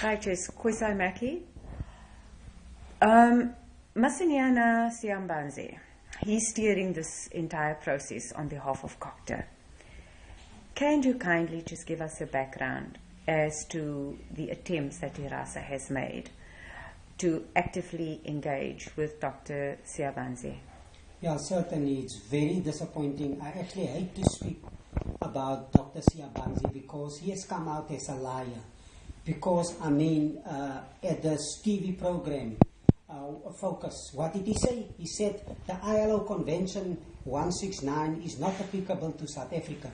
Right, yes, Khoisai Maki. Masinyana Siambanze, he's steering this entire process on behalf of CoGTA. Can you kindly just give us a background as to the attempts that IRASA has made to actively engage with Dr. Siabanze? Yeah, certainly. It's very disappointing. I actually hate to speak about Dr. Siabanze because he has come out as a liar. Because, I mean, at this TV program, Focus, what did he say? He said the ILO Convention 169 is not applicable to South Africa.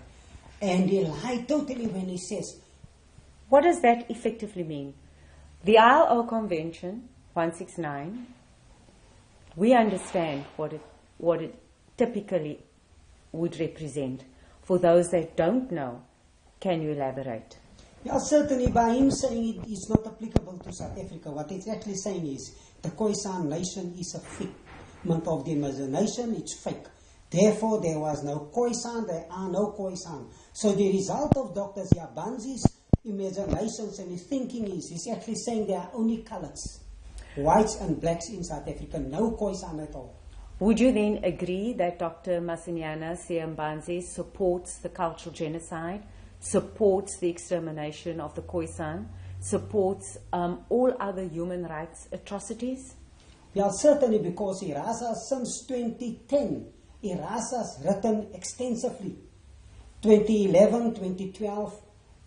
And he lied totally when he says. What does that effectively mean? The ILO Convention 169, we understand what it typically would represent. For those that don't know, can you elaborate? Yeah, certainly by him saying it is not applicable to South Africa, what he's actually saying is the Khoisan nation is a figment of the imagination, it's fake. Therefore, there was no Khoisan, there are no Khoisan. So the result of Dr. Siabanze's imaginations and his thinking is, he's actually saying there are only colors, whites and blacks in South Africa, no Khoisan at all. Would you then agree that Dr. Masinyana Siambanze supports the cultural genocide, supports the extermination of the Khoisan, supports all other human rights atrocities? Yeah, certainly, because IRASA since 2010, IRASA has written extensively. 2011, 2012,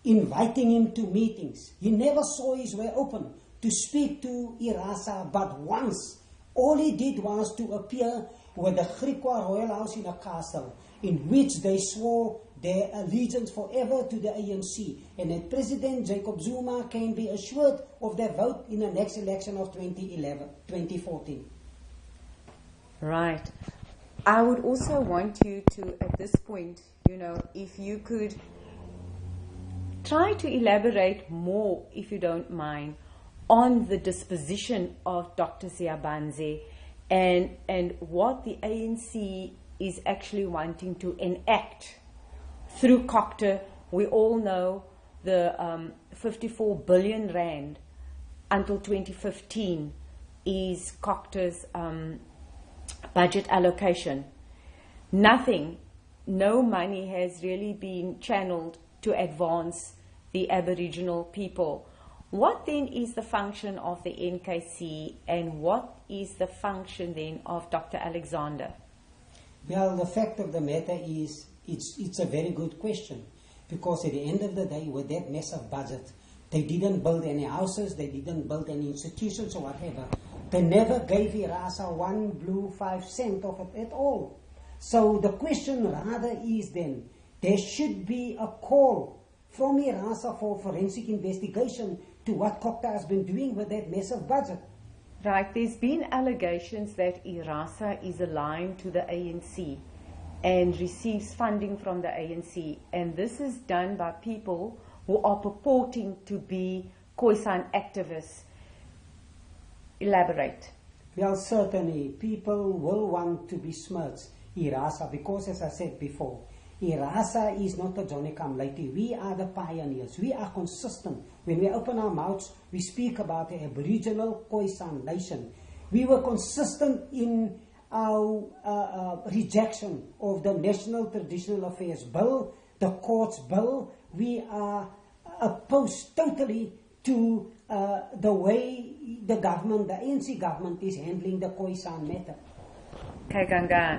inviting him to meetings. He never saw his way open to speak to IRASA but once. All he did was to appear with the Griqua Royal House in a castle, in which they swore their allegiance forever to the ANC, and that President Jacob Zuma can be assured of their vote in the next election of 2014. Right. I would also want you to, at this point, if you could try to elaborate more, if you don't mind, on the disposition of Dr. Siabanze and what the ANC is actually wanting to enact through CoGTA. We all know the 54 billion rand until 2015 is CoGTA's budget allocation. No money has really been channeled to advance the Aboriginal people. What then is the function of the NKC, and what is the function then of Dr. Alexander? Well, the fact of the matter is, it's a very good question, because at the end of the day, with that massive budget, they didn't build any houses, they didn't build any institutions or whatever. They never gave IRASA 1 blue 5 cent of it at all. So the question rather is then, there should be a call from IRASA for forensic investigation to what CoGTA has been doing with that massive budget. Right, there's been allegations that IRASA is aligned to the ANC and receives funding from the ANC, and this is done by people who are purporting to be Khoisan activists. Elaborate. Well, certainly, people will want to besmirch IRASA because, as I said before, IRASA is not a Johnny-come-lately. We are the pioneers. We are consistent. When we open our mouths, we speak about the Aboriginal Khoisan nation. We were consistent in our rejection of the National Traditional Affairs Bill, the Courts Bill. We are opposed totally to the way the government, the ANC government, is handling the Khoisan matter. Okay, Gangan.